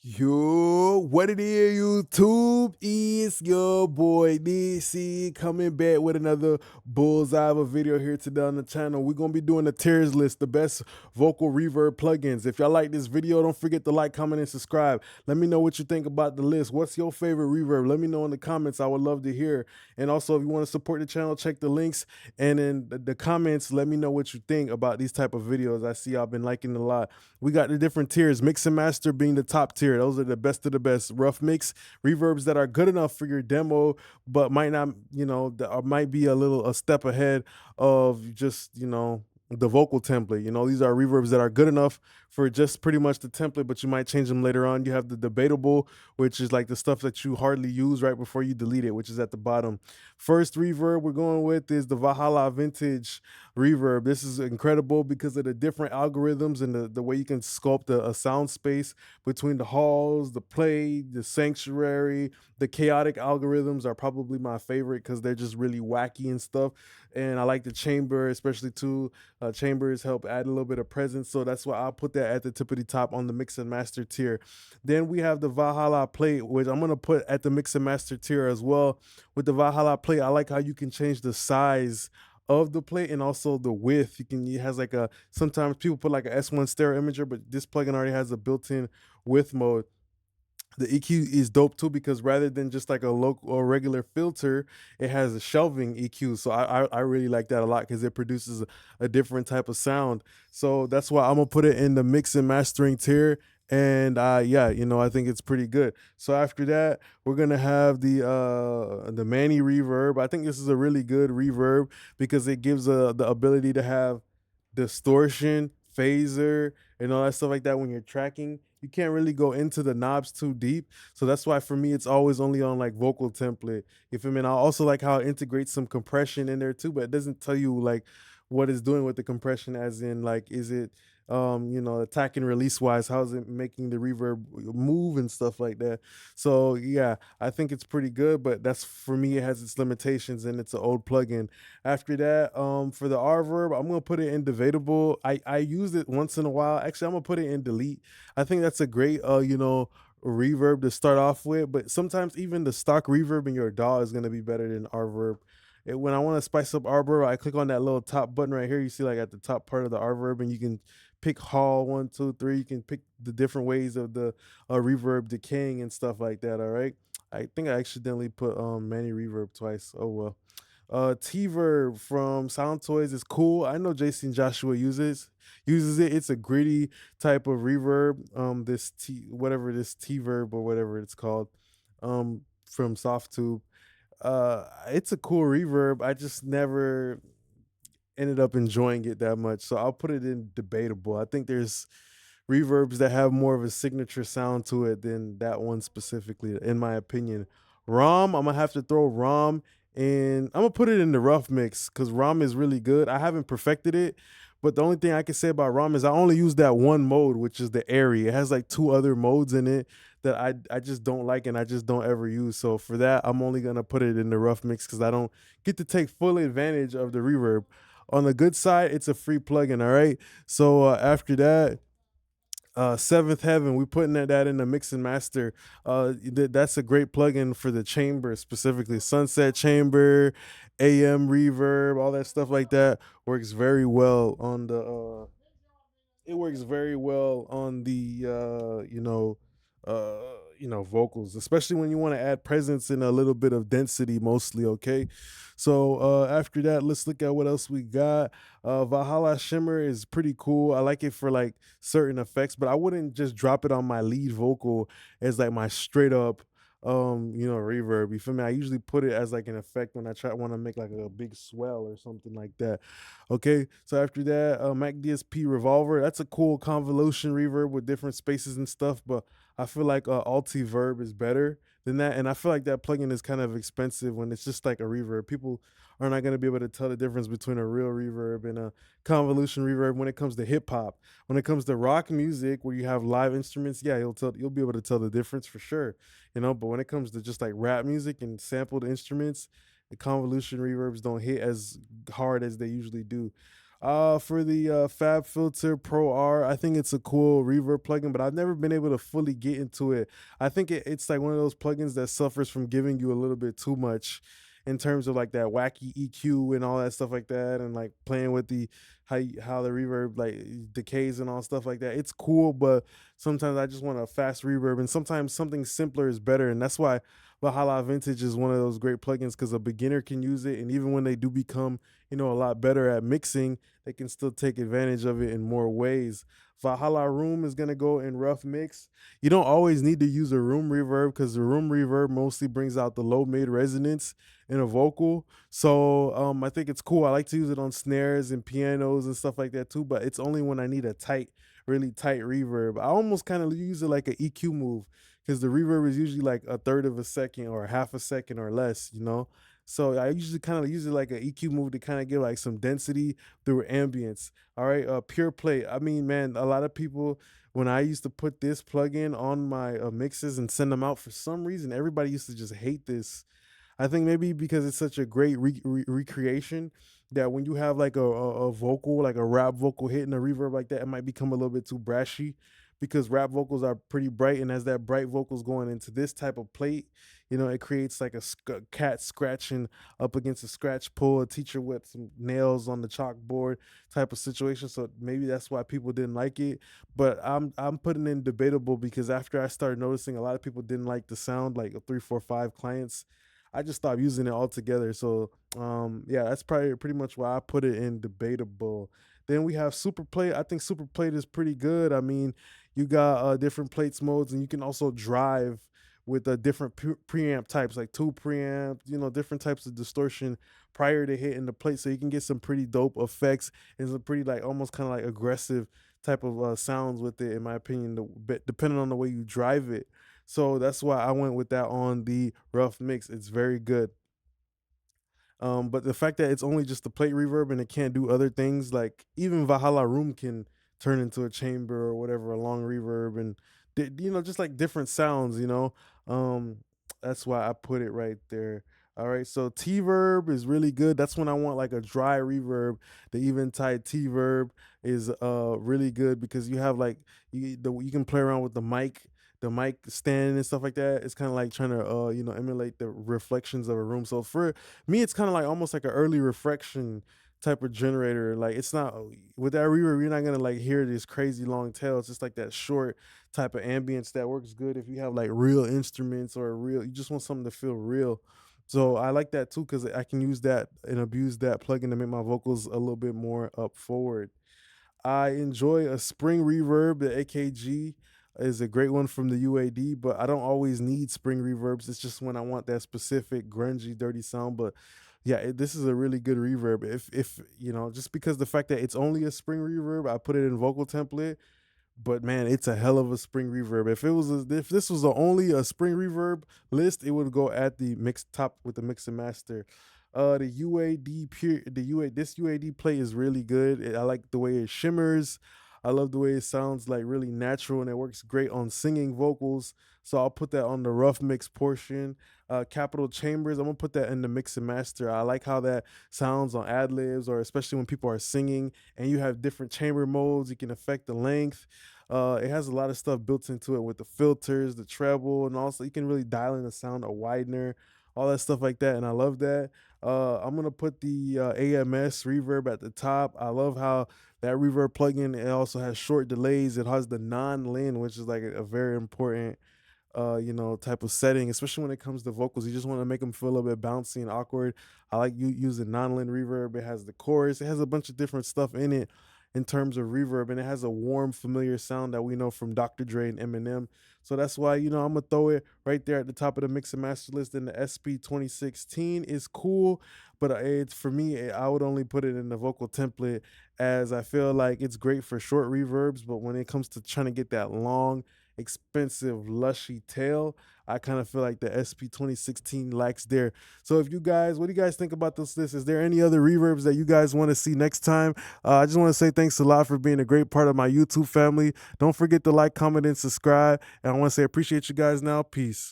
Yo, what it is, YouTube? Is your boy DC coming back with another bullseye of a video here today on the channel. We're gonna be doing a tiers list, the best vocal reverb plugins. If y'all like this video, don't forget to like, comment, and subscribe. Let me know what you think about the list. What's your favorite reverb? Let me know in the comments. I would love to hear. And also, if you want to support the channel, check the links. And in the comments, let me know what you think about these type of videos. I see y'all been liking a lot. We got the different tiers, mix and master being the top tier. Those are the best of the best. Rough mix, reverbs that are good enough for your demo, but might not, might be a step ahead of just, the vocal template. These are reverbs that are good enough for just pretty much the template, but you might change them later on. You have the debatable, which is like the stuff that you hardly use right before you delete it, which is at the bottom. First reverb we're going with is the Valhalla Vintage reverb. This is incredible because of the different algorithms and the way you can sculpt a sound space between the halls, the play, the sanctuary. The chaotic algorithms are probably my favorite because they're just really wacky and stuff. And I like the chamber, especially too. Chambers help add a little bit of presence, so that's why I'll put that at the tippity top on the mix and master tier. Then we have the Valhalla plate, which I'm gonna put at the mix and master tier as well. With the Valhalla plate, I like how you can change the size of the plate and also the width. It has like a, sometimes people put like a S1 stereo imager, but this plugin already has a built-in width mode. The EQ is dope too because rather than just like a local or regular filter, it has a shelving EQ. So I really like that a lot because it produces a different type of sound. So that's why I'm gonna put it in the mix and mastering tier. And yeah, I think it's pretty good. So after that, we're gonna have the Manny reverb. I think this is a really good reverb because it gives the ability to have distortion, phaser, and all that stuff like that when you're tracking. You can't really go into the knobs too deep. So that's why for me it's always only on like vocal template. You feel me? And I also like how it integrates some compression in there too, but it doesn't tell you like what it's doing with the compression, as in like is it attack and release wise, how's it making the reverb move and stuff like that. So yeah, I think it's pretty good, but that's for me, it has its limitations and it's an old plugin. After that, for the R-Verb, I'm gonna put it in debatable. I use it once in a while. Actually, I'm gonna put it in delete. I think that's a great reverb to start off with, but sometimes even the stock reverb in your DAW is gonna be better than R-Verb. When I want to spice up R-Verb, I click on that little top button right here. You see like at the top part of the R-Verb, and you can pick hall 1, 2, 3. You can pick the different ways of the reverb decaying and stuff like that. All right. I think I accidentally put Manny reverb twice. Oh well. T-Verb from Sound Toys is cool. I know Jason Joshua uses it. It's a gritty type of reverb. This whatever this T-Verb or whatever it's called, from Softtube. It's a cool reverb. I just never ended up enjoying it that much. So I'll put it in debatable. I think there's reverbs that have more of a signature sound to it than that one specifically, in my opinion. ROM, I'm gonna have to throw ROM and I'm gonna put it in the rough mix because ROM is really good. I haven't perfected it, but the only thing I can say about ROM is I only use that one mode, which is the airy. It has like 2 other modes in it that I just don't like and I just don't ever use. So for that, I'm only gonna put it in the rough mix because I don't get to take full advantage of the reverb. On the good side, it's a free plugin, all right? So after that, Seventh Heaven, we putting that in the mix and master. That's a great plugin for the chamber specifically. Sunset Chamber, AM reverb, all that stuff like that works very well on the it works very well on the vocals, especially when you want to add presence and a little bit of density mostly. Okay, so after that, let's look at what else we got. Valhalla Shimmer is pretty cool. I like it for like certain effects, but I wouldn't just drop it on my lead vocal as like my straight up reverb. You feel me? I usually put it as like an effect when I want to make like a big swell or something like that. Okay, so after that, Mac DSP Revolver. That's a cool convolution reverb with different spaces and stuff, but I feel like Verb is better than that, and I feel like that plugin is kind of expensive when it's just like a reverb. People are not going to be able to tell the difference between a real reverb and a convolution reverb when it comes to hip hop. When it comes to rock music, where you have live instruments, yeah, you'll be able to tell the difference for sure, But when it comes to just like rap music and sampled instruments, the convolution reverbs don't hit as hard as they usually do. For the Fab Filter Pro R, I think it's a cool reverb plugin, but I've never been able to fully get into it. I think it's like one of those plugins that suffers from giving you a little bit too much in terms of like that wacky EQ and all that stuff like that, and like playing with the how the reverb like decays and all stuff like that. It's cool, but sometimes I just want a fast reverb, and sometimes something simpler is better, and that's why Valhalla Vintage is one of those great plugins because a beginner can use it, and even when they do become a lot better at mixing, they can still take advantage of it in more ways. Valhalla Room is gonna go in rough mix. You don't always need to use a room reverb because the room reverb mostly brings out the low mid resonance in a vocal. So I think it's cool. I like to use it on snares and pianos and stuff like that too, but it's only when I need a tight, really tight reverb. I almost kind of use it like an EQ move because the reverb is usually like a third of a second or half a second or less. So I usually kind of use it like an EQ move to kind of give like some density through ambience. All right, pure play. I mean, man, a lot of people when I used to put this plugin on my mixes and send them out, for some reason, everybody used to just hate this. I think maybe because it's such a great recreation that when you have like a vocal, like a rap vocal hitting a reverb like that, it might become a little bit too brashy because rap vocals are pretty bright. And as that bright vocals going into this type of plate, it creates like a cat scratching up against a scratch pull, a teacher with some nails on the chalkboard type of situation. So maybe that's why people didn't like it. But I'm putting in debatable because after I started noticing a lot of people didn't like the sound, like 3, 4, 5 clients, I just stopped using it altogether. So yeah, that's probably pretty much why I put it in debatable. Then we have super plate. I think super plate is pretty good. I mean, you got different plates modes, and you can also drive with different preamp types, like two preamp, different types of distortion prior to hitting the plate, so you can get some pretty dope effects and some pretty like almost kind of like aggressive type of sounds with it, in my opinion, depending on the way you drive it. So that's why I went with that on the rough mix. It's very good. But the fact that it's only just the plate reverb and it can't do other things, like even Valhalla Room can turn into a chamber or whatever, a long reverb, and just like different sounds. Um, that's why I put it right there. All right, so T verb is really good. That's when I want like a dry reverb. The eventide T verb is really good because you have like you can play around with the mic stand and stuff like that. It's kind of like trying to emulate the reflections of a room. So for me, it's kind of like almost like an early reflection type of generator. Like it's not with that reverb, you're not gonna like hear this crazy long tail. It's just like that short type of ambience that works good if you have like real instruments or you just want something to feel real. So I like that too because I can use that and abuse that plugin to make my vocals a little bit more up forward. I enjoy a spring reverb. The AKG is a great one from the UAD, but I don't always need spring reverbs. It's just when I want that specific grungy, dirty sound. But yeah, this is a really good reverb. If just because the fact that it's only a spring reverb, I put it in vocal template, but man, it's a hell of a spring reverb. If this was only a spring reverb list, it would go at the mix top with the mix and master. The UAD pure the UA this UAD play is really good. I like the way it shimmers. I love the way it sounds like really natural, and it works great on singing vocals. So I'll put that on the rough mix portion. Capital Chambers, I'm gonna put that in the mix and master. I like how that sounds on ad libs, or especially when people are singing and you have different chamber modes. You can affect the length. It has a lot of stuff built into it with the filters, the treble, and also you can really dial in the sound, a widener, all that stuff like that. And I love that. I'm gonna put the AMS reverb at the top. I love how that reverb plugin, it also has short delays. It has the non-lin, which is like a very important type of setting, especially when it comes to vocals. You just want to make them feel a little bit bouncy and awkward. I like you using non-lin reverb. It has the chorus. It has a bunch of different stuff in it in terms of reverb, and it has a warm, familiar sound that we know from Dr. Dre and Eminem. So that's why I'm gonna throw it right there at the top of the mix and master list. And the SP 2016 is cool, but it's for me, I would only put it in the vocal template as I feel like it's great for short reverbs, but when it comes to trying to get that long, expensive, lushy tail, I kind of feel like the SP 2016 lacks there. So what do you guys think about this list? Is there any other reverbs that you guys want to see next time? I just want to say thanks a lot for being a great part of my YouTube family. Don't forget to like, comment, and subscribe. And I want to say appreciate you guys now. Peace.